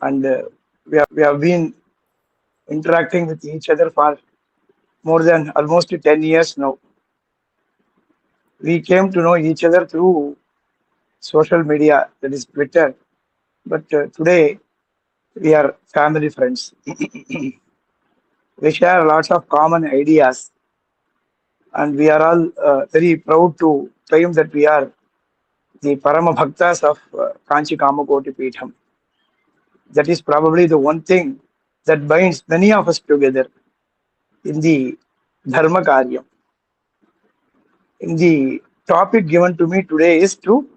and we have been interacting with each other for more than almost 10 years now. We came to know each other through social media, that is Twitter, but today we are family friends. We share lots of common ideas, and we are all very proud to claim that we are the Parama Bhaktas of Kanchi Kamakoti Peetham. That is probably the one thing that binds many of us together in the Dharma Karyam. In the topic given to me today is to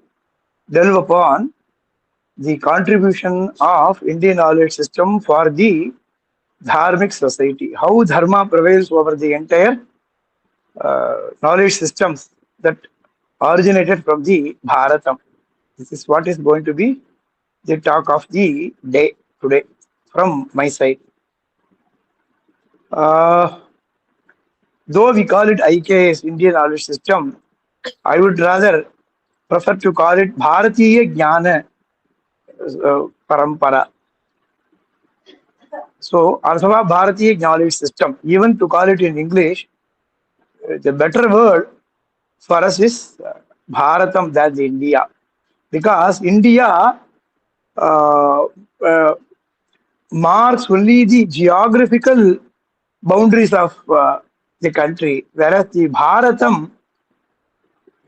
delve upon the contribution of Indian knowledge system for the Dharmic society. How Dharma prevails over the entire knowledge systems that originated from the Bharatam. This is what is going to be the talk of the day today from my side. Though we call it IKS, Indian knowledge system, I would rather prefer to call it Bharatiya Jnana Parampara. So, Arthava Bharatiya knowledge system, even to call it in English, the better word for us is Bharatam, that's India. Because India uh, uh, marks only the geographical boundaries of the country, whereas the Bharatam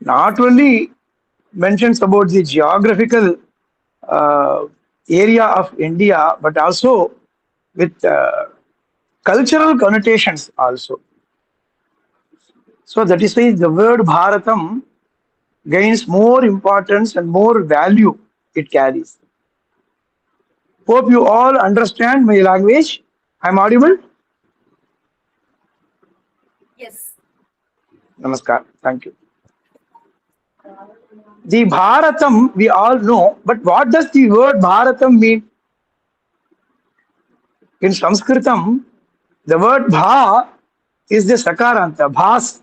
not only mentions about the geographical area of India, but also with cultural connotations also. So that is why the word Bharatam gains more importance and more value it carries. Hope you all understand my language. I'm audible? Yes. Namaskar. Thank you. The Bharatam we all know, but what does the word Bharatam mean? In Sanskritam, the word Bha is the Sakaranta, Bhas.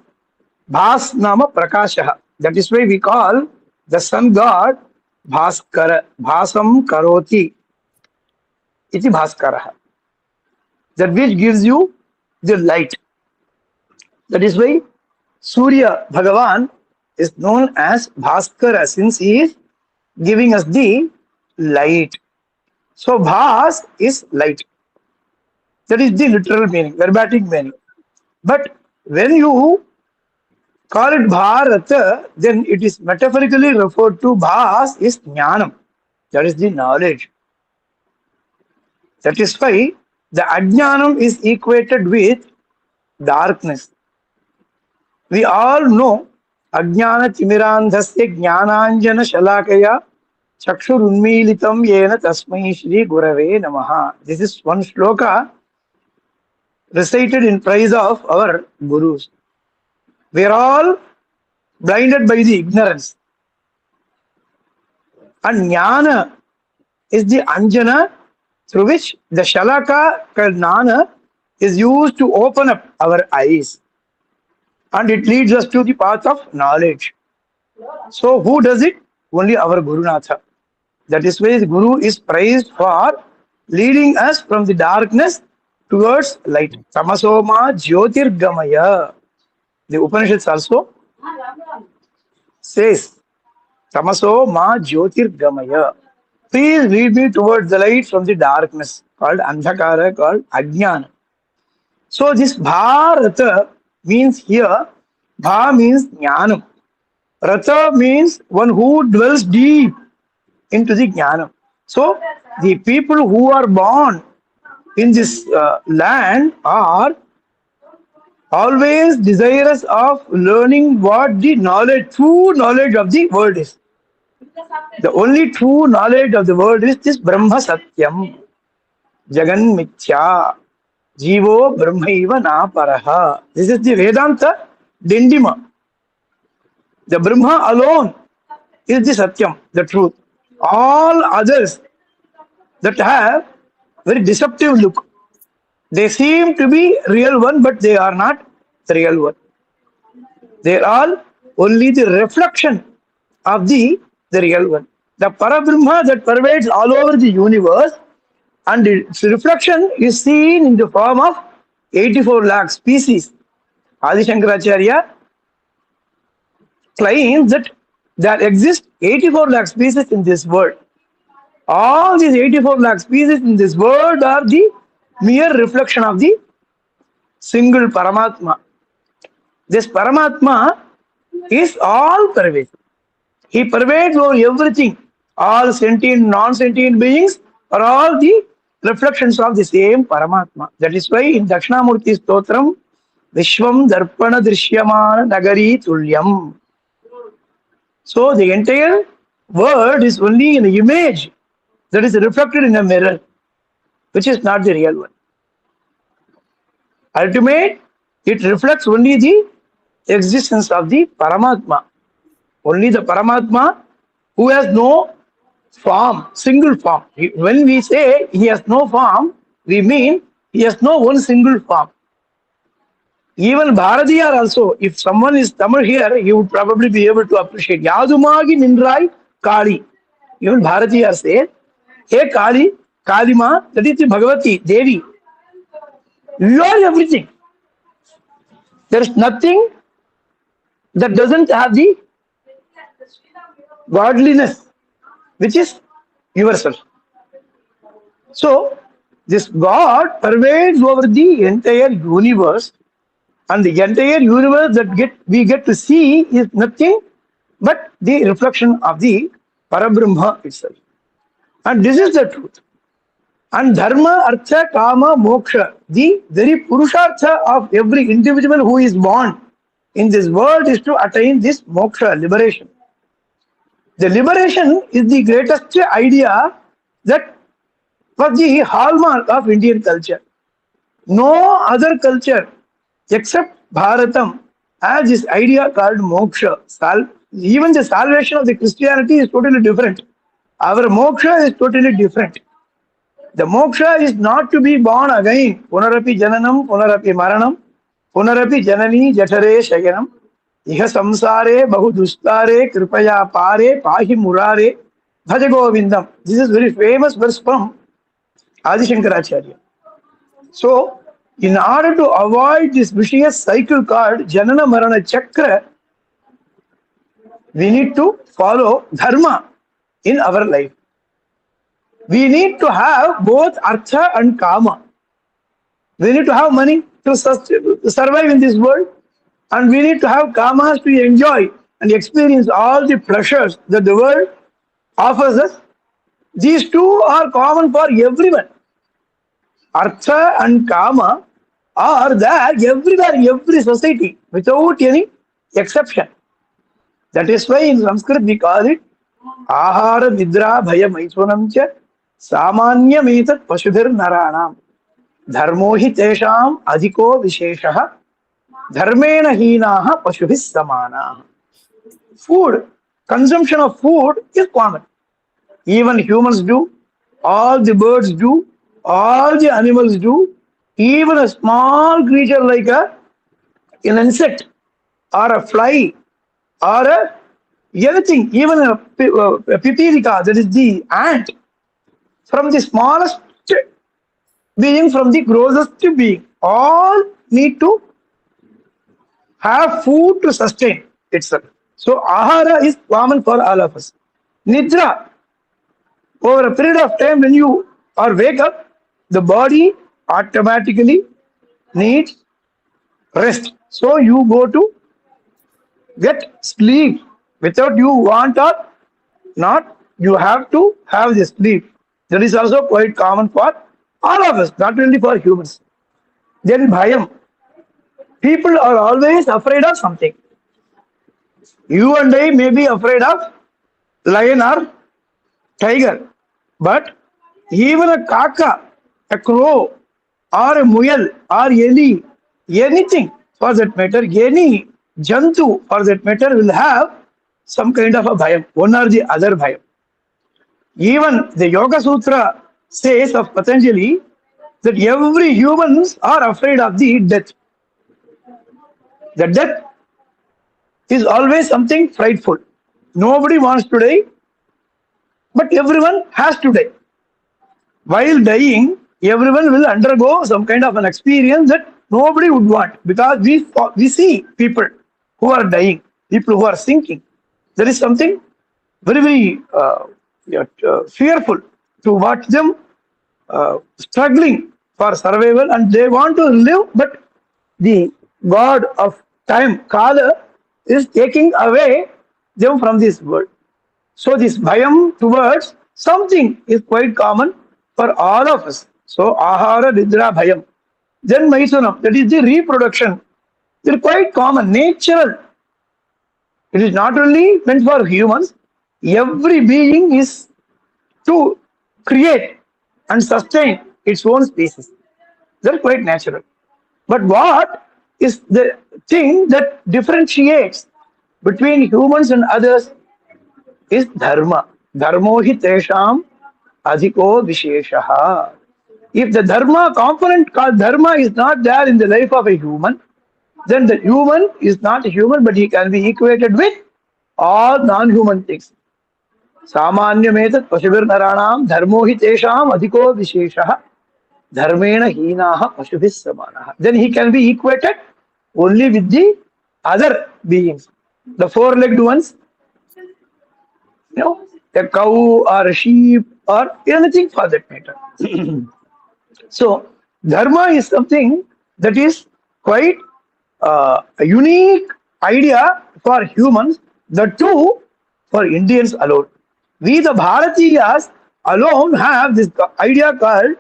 Bhas nama Prakashaha. That is why we call the sun god Bhaskara. Bhasam Karoti iti Bhaskaraha. That which gives you the light. That is why Surya Bhagavan is known as Bhaskara, since he is giving us the light. So Bhas is light. That is the literal meaning, verbatim meaning. But when you call it Bharata, then it is metaphorically referred to Bhas is Jnanam. That is the knowledge. That is why the Ajnanam is equated with darkness. We all know Ajnana Timirandhasya Jnananjana Shalakaya Chakshur Unmilitam Yena Tasmai Shri Gurave Namaha. This is one shloka recited in praise of our Gurus. We are all blinded by the ignorance. And Jnana is the Anjana through which the Shalaka Jnana is used to open up our eyes. And it leads us to the path of knowledge. So who does it? Only our Gurunatha. That is why the Guru is praised for leading us from the darkness towards light. Tamasoma Jyotirgamaya. The Upanishads also says, Tamaso ma Jyotirgamaya. Please lead me towards the light from the darkness, called Andhakara, called Ajnana. So this Bharata means here, Bha means Jnanam. Rata means one who dwells deep into the Jnanam. So the people who are born in this land are always desirous of learning what the knowledge, true knowledge of the world is. The only true knowledge of the world is this Brahma Satyam, Jagan Mithya, Jivo Brahmaiva Na Paraha. This is the Vedanta Dindima. The Brahma alone is the Satyam, the truth. All others that have very deceptive look, they seem to be real one, but they are not the real one. They are all only the reflection of the real one. The Parabrahma that pervades all over the universe And its reflection is seen in the form of 84 lakh species. Adi Shankaracharya claims that there exist 84 lakh species in this world. All these 84 lakh species in this world are the mere reflection of the single Paramatma. This Paramatma is all pervasive. He pervades over everything. All sentient, non-sentient beings are all the reflections of the same Paramatma. That is why in Dakshinamurti Stotram, Vishwam Darpana Drishyamana Nagari Tulyam. So the entire world is only an image that is reflected in a mirror, which is not the real one. Ultimate, it reflects only the existence of the Paramatma. Only the Paramatma who has no form, single form. When we say he has no form, we mean he has no one single form. Even Bharatiya also, if someone is Tamil here, he would probably be able to appreciate. Yadumagi Nindrai Kali. Even Bharatiya says, hey Kali, Kalima, that is the Bhagavati, Devi. You are everything. There is nothing that doesn't have the godliness, which is yourself. So, this God pervades over the entire universe, and the entire universe that we get to see is nothing but the reflection of the Parabrahma itself. And this is the truth. And Dharma, Artha, Kama, Moksha, the very Purushartha of every individual who is born in this world is to attain this Moksha, liberation. The liberation is the greatest idea that was the hallmark of Indian culture. No other culture except Bharatam has this idea called moksha. Even the salvation of the Christianity is totally different. Our moksha is totally different. The moksha is not to be born again. Punarapi jananam, punarapi maranam, punarapi janani jatare shayanam. Iha samsare bahu dustare kripaya pare pahi murare bhaja govindam. This is very famous verse from Adi Shankaracharya. So, in order to avoid this vicious cycle called Janana Marana Chakra, we need to follow Dharma in our life. We need to have both Artha and Kama. We need to have money to survive in this world, and we need to have Kamas to enjoy and experience all the pleasures that the world offers us. These two are common for everyone. Artha and Kama are there everywhere in every society without any exception. That is why in Sanskrit we call it Ahara Nidra Bhaya Maitvanam Cha Samanya Metat Pashudhir Naranam Dharmo hi Tesham Adhiko Visheshaha Dharmena Hinaha Pashubhis Samana. Food, consumption of food is common. Even humans do, all the birds do, all the animals do. Even a small creature like an insect or a fly or anything, even a pipirika, that is the ant, from the smallest being, from the grossest being, all need to have food to sustain itself. So, ahara is common for all of us. Nidra, over a period of time when you wake up, the body automatically needs rest. So you go to get sleep without you want or not. You have to have the sleep. That is also quite common for all of us, not only for humans. Then bhayam. People are always afraid of something. You and I may be afraid of lion or tiger, but even a kaka, a crow, or a muyal, or any, anything for that matter, any jantu for that matter will have some kind of a bhayam, one or the other bhayam. Even the Yoga Sutra says of Patanjali that every humans are afraid of the death. The death is always something frightful. Nobody wants to die, but everyone has to die. While dying, everyone will undergo some kind of an experience that nobody would want, because we see people who are dying, people who are sinking. There is something very, very fearful to watch them struggling for survival, and they want to live, but the god of time, Kala, is taking away them from this world. So this bhayam towards something is quite common for all of us. So ahara nidra bhayam. Then maisunam, that is the reproduction. They are quite common, natural. It is not only meant for humans. Every being is to create and sustain its own species. They are quite natural. But what is the thing that differentiates between humans and others is dharma. Dharmo hi tesham adhiko visheshaha. If the dharma component called dharma is not there in the life of a human, then the human is not a human, but he can be equated with all non-human things. Samanyametat pasubir naranam dharmo hi tesham adhiko visheshaha dharmena hinaha pasubhis samanaha. Then he can be equated only with the other beings. The four-legged ones, a cow or a sheep or anything for that matter. So, dharma is something that is quite a unique idea for humans, the two for Indians alone. We, the Bharatiyas, alone have this idea called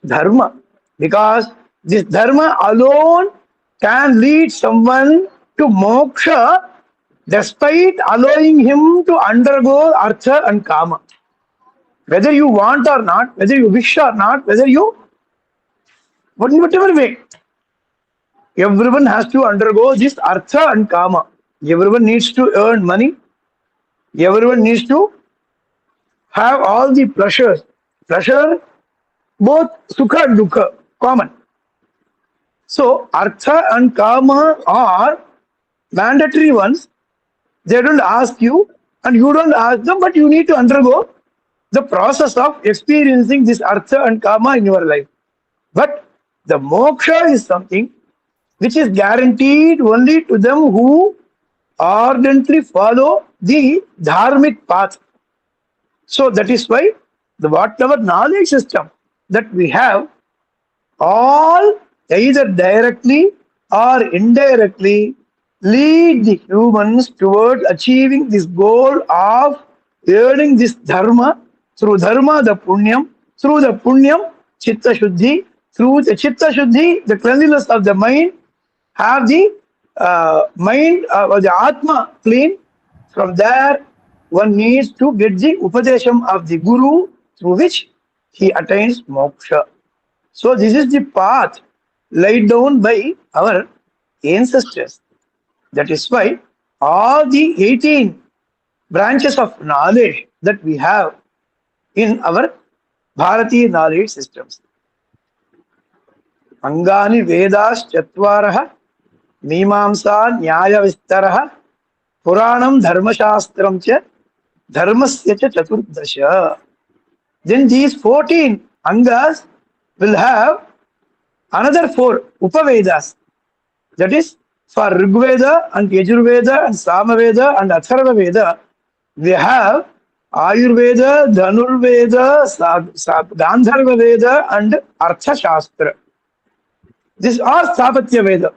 dharma, because this dharma alone can lead someone to moksha despite allowing him to undergo artha and kama. Whether you want or not, whether you wish or not, whether you, whatever way, everyone has to undergo this artha and kama. Everyone needs to earn money. Everyone needs to have all the pleasures. Pleasure, both sukha and dukkha, common. So, artha and kama are mandatory ones. They don't ask you and you don't ask them, but you need to undergo the process of experiencing this artha and kama in your life. But the moksha is something which is guaranteed only to them who ardently follow the dharmic path. So that is why the whatever knowledge system that we have, all either directly or indirectly lead the humans towards achieving this goal of earning this dharma. Through dharma, the punyam. Through the punyam, chitta shuddhi. Through the chitta shuddhi, the cleanliness of the mind, have the mind or the atma clean. From there, one needs to get the upadesham of the guru, through which he attains moksha. So this is the path laid down by our ancestors. That is why all the 18 branches of knowledge that we have in our Bharatiya knowledge systems. Angani Vedas Chatvaraha Mimamsa Nyaya Vistaraha Puranam Dharmashastram Cha Dharmasya Cha Chaturdasha. Then these 14 Angas will have another 4 Upavedas. That is, for Rigveda and Yajurveda and Samaveda and Atharva Veda, we have Ayurveda, Dhanurveda, Gandharva Veda and Artha Shastra. These are Stapatya Veda.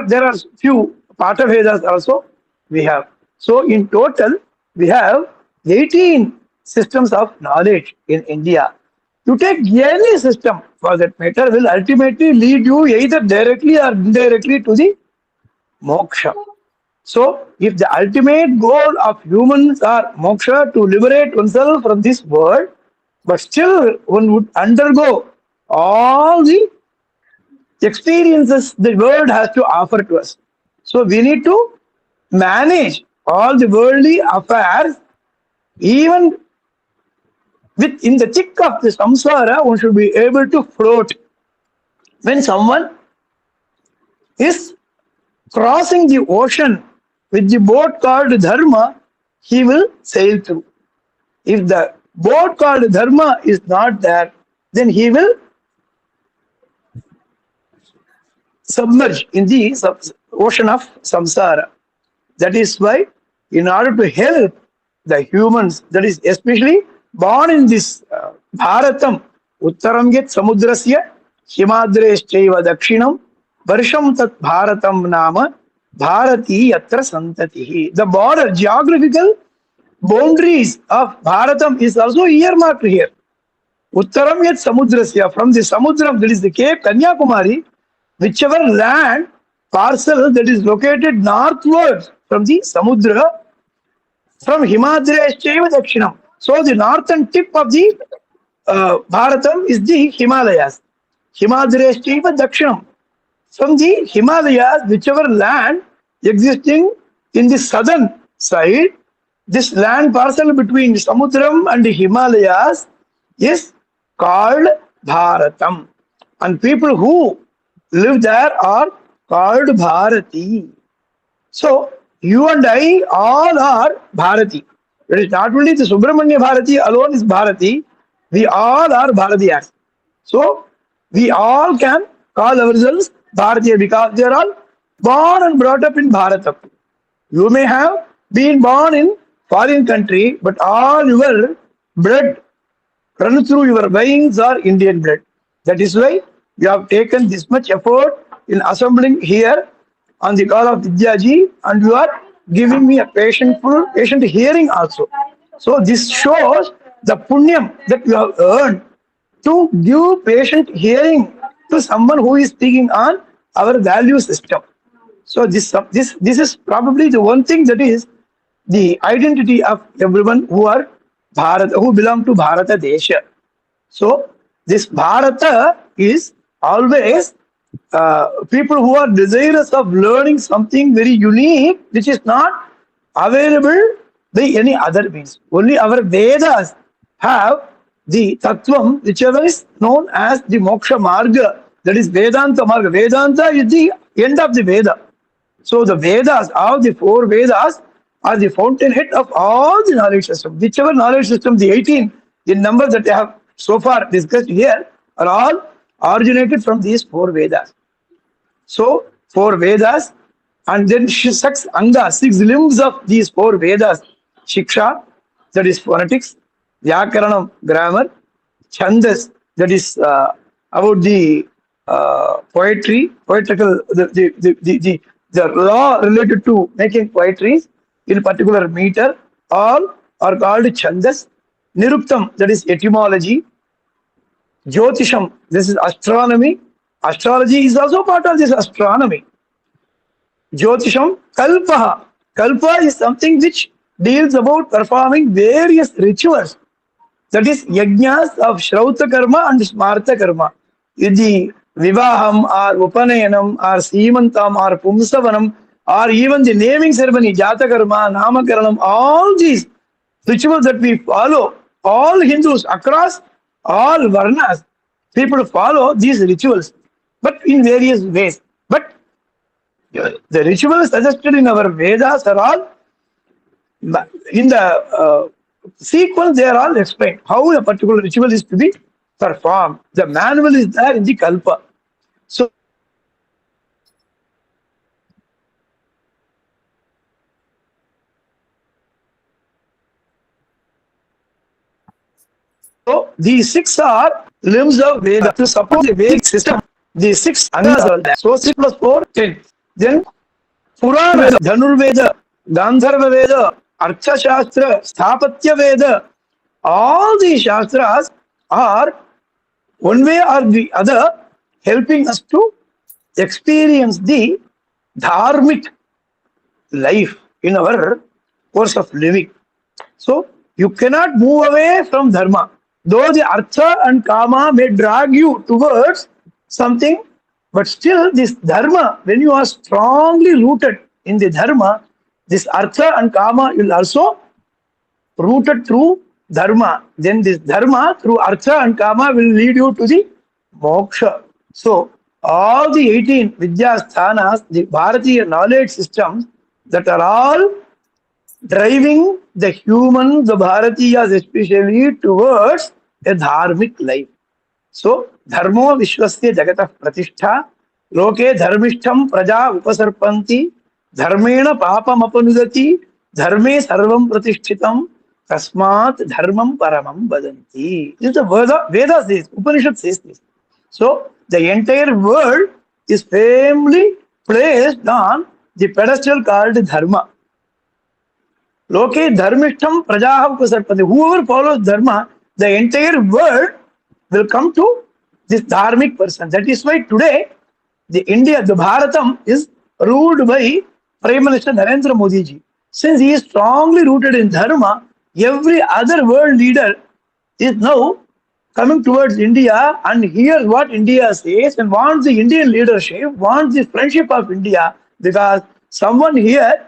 There are few Pata Vedas also we have. So in total, we have 18 systems of knowledge in India. To take any system for that matter will ultimately lead you either directly or indirectly to the moksha. So, if the ultimate goal of humans are moksha, to liberate oneself from this world, but still one would undergo all the experiences the world has to offer to us. So, we need to manage all the worldly affairs, even in the thick of the samsara, one should be able to float. When someone is crossing the ocean with the boat called dharma, he will sail through. If the boat called Dharma is not there, then he will submerge in the ocean of samsara. That is why, in order to help the humans, that is especially born in this Bharatam, Uttaram yet Samudrasya, Himadreshchaiva Dakshinam, Varsham tat Bharatam Nama, Bharati Yatra Santatihi. The border, geographical boundaries of Bharatam is also earmarked here. Uttaram yet Samudrasya, from the Samudram, that is the Cape Kanyakumari, whichever land parcel that is located northwards from the Samudra, from Himadreshchaiva Dakshinam. So the northern tip of the Bharatam is the Himalayas. Himadreshchaiva Dakshinam. From the Himalayas, whichever land existing in the southern side, this land parcel between Samudram and the Himalayas is called Bharatam. And people who live there are called Bharati. So, you and I all are Bharati. It is not only the Subramanya Bharati alone is Bharati, we all are Bharatiyas. So, we all can call ourselves Bharatiya because they are all born and brought up in Bharatam. You may have been born in foreign country, but all your blood run through your veins are Indian blood. That is why you have taken this much effort in assembling here on the call of Vidyaji, and you are giving me a patient hearing also. So this shows the punyam that you have earned to give patient hearing to someone who is speaking on our value system. So this is probably the one thing that is the identity of everyone who are Bharat, who belong to Bharata Desha. So this Bharata is always people who are desirous of learning something very unique, which is not available by any other means. Only our Vedas have the Tattvam, whichever is known as the Moksha Marga, that is Vedanta Marga. Vedanta is the end of the Veda. So the Vedas, all the four Vedas, are the fountainhead of all the knowledge system. Whichever knowledge system, the 18, the number that I have so far discussed here, are all originated from these four Vedas. So, four Vedas, and then 6 Anga, 6 limbs of these four Vedas. Shiksha, that is phonetics, Vyakaranam, grammar, Chandas, that is about the poetry, poetical, the law related to making poetries in particular meter, all are called Chandas. Niruptam, that is etymology. Jyotisham, this is astronomy. Astrology is also part of this astronomy. Jyotisham, Kalpaha. Kalpa is something which deals about performing various rituals. That is yajnas of Shrauta Karma and Smarta Karma. The Vivaham or Upanayanam or Simantam or Pumsavanam or even the naming ceremony, Jata Karma, Namakaranam, all these rituals that we follow, all Hindus across all Varnas, people follow these rituals, but in various ways. But the rituals suggested in our Vedas are all, in the sequence, they are all explained how a particular ritual is to be performed. The manual is there in the Kalpa. So, these 6 are limbs of Veda. To support the Vedic system, the 6 angas are there. So 6 plus 4, 10. Then Purana, Dhanurveda, Gandharva Veda, Artha Shastra, Sthapatya Veda, all these Shastras are one way or the other helping us to experience the Dharmic life in our course of living. So you cannot move away from Dharma. Though the Artha and Kama may drag you towards something, but still this Dharma, when you are strongly rooted in the Dharma, this Artha and Kama will also rooted through Dharma. Then this Dharma through Artha and Kama will lead you to the Moksha. So all the 18 Vidya Sthanas, the Bharatiya knowledge systems that are all driving the humans, the Bharatiyas especially, towards a dharmic life. So, dharmo vishwasya jagatah pratishtha, loke dharmishtham praja upasarpanti, dharmena papam apanudati, dharme sarvam pratishthitam, tasmat dharmam paramam vadanti. This is the Veda says, Upanishad says this. So, the entire world is firmly placed on the pedestal called dharma. Loke dharmishtham prajaha upasarpanti. Whoever follows dharma, the entire world will come to this dharmic person. That is why today the India, the Bharatam is ruled by Prime Minister Narendra Modi ji. Since he is strongly rooted in dharma, every other world leader is now coming towards India and hears what India says and wants the Indian leadership, wants the friendship of India, because someone here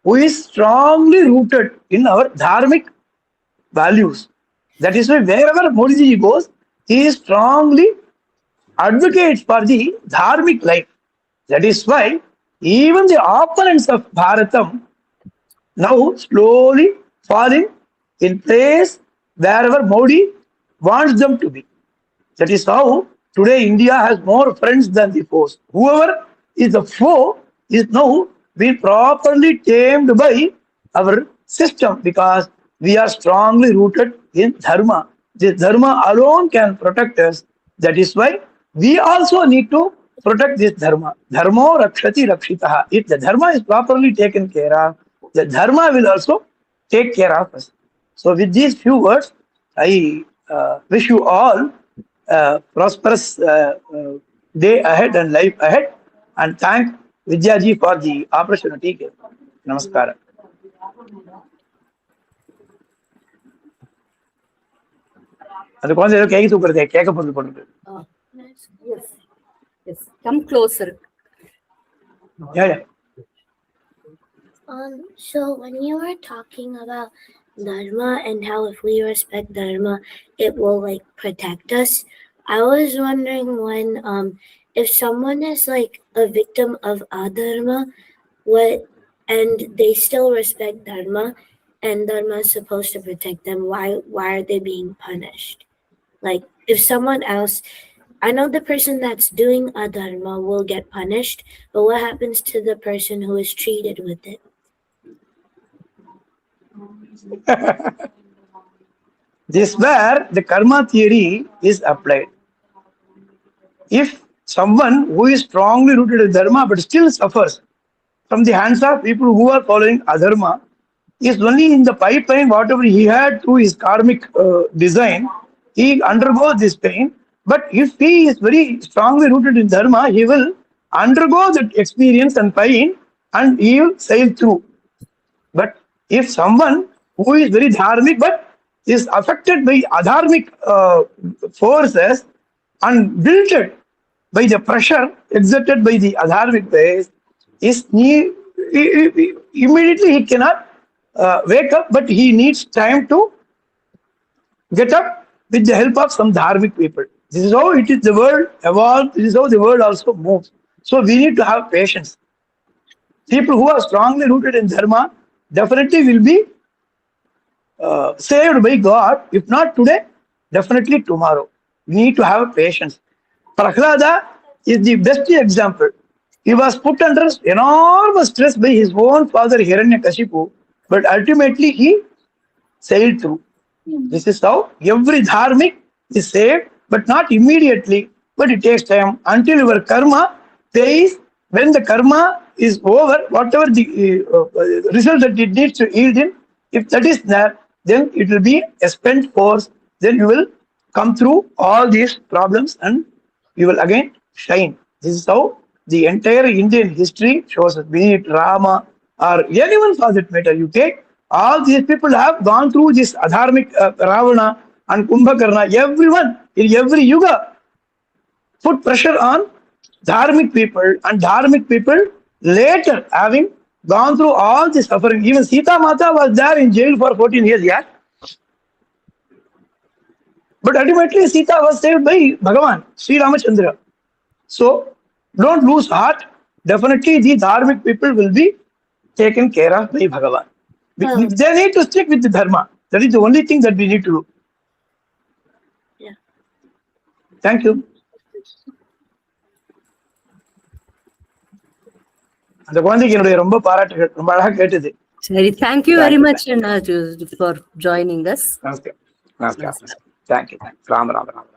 who is strongly rooted in our dharmic values. That is why wherever Modi ji goes, he strongly advocates for the dharmic life. That is why even the opponents of Bharatam now slowly falling in place wherever Modi wants them to be. That is how today India has more friends than the foes. Whoever is the foe is now being properly tamed by our system, because we are strongly rooted in dharma. The dharma alone can protect us. That is why we also need to protect this dharma. Dharmo rakshati rakshitaha. If the dharma is properly taken care of, the dharma will also take care of us. So with these few words, I wish you all prosperous day ahead and life ahead, and thank Vidyaji for the opportunity. Namaskara. அது குழந்தை ஏதோ கேட்க தூக்குறதே கேட்க பொருள் போட்டு. Yes, come closer. Yeah. So when you were talking about dharma and how if we respect dharma, it will like protect us, I was wondering when if someone is like a victim of adharma, and they still respect dharma, and dharma is supposed to protect them, why are they being punished? Like if someone else, I know the person that's doing adharma will get punished, but what happens to the person who is treated with it? This is where the karma theory is applied. If someone who is strongly rooted in dharma but still suffers from the hands of people who are following adharma, is only in the pipeline whatever he had through his karmic design, he undergoes this pain. But if he is very strongly rooted in dharma, he will undergo that experience and pain and he will sail through. But if someone who is very dharmic but is affected by adharmic forces and wilted by the pressure exerted by the adharmic ways, immediately he cannot wake up, but he needs time to get up with the help of some dharmic people. This is how it is. The world evolved. This is how the world also moves. So we need to have patience. People who are strongly rooted in dharma definitely will be saved by God. If not today, definitely tomorrow. We need to have patience. Prahlada is the best example. He was put under enormous stress by his own father Hiranyakashipu, but ultimately he sailed through. This is how every dharmic is saved, but not immediately, but it takes time until your karma pays. When the karma is over, whatever the result that it needs to yield in, if that is there, then it will be a spent force. Then you will come through all these problems and you will again shine. This is how the entire Indian history shows us, be it Rama or anyone for that matter. You take all these people have gone through this adharmic Ravana and Kumbhakarna. Everyone in every yuga put pressure on dharmic people, and dharmic people later having gone through all the suffering. Even Sita Mata was there in jail for 14 years, yeah. But ultimately Sita was saved by Bhagavan, Sri Ramachandra. So don't lose heart. Definitely the dharmic people will be taken care of by Bhagavan. They need to stick with the dharma. That is the only thing that we need to do. Yeah. Thank you. அந்த குழந்தைக்கு என்னுடைய ரொம்ப பாராட்டுகள், ரொம்ப அழகா கேட்டது. சரி, thank you very much for joining us. நமஸ்காரம். Thank you. Ram Ram Ram.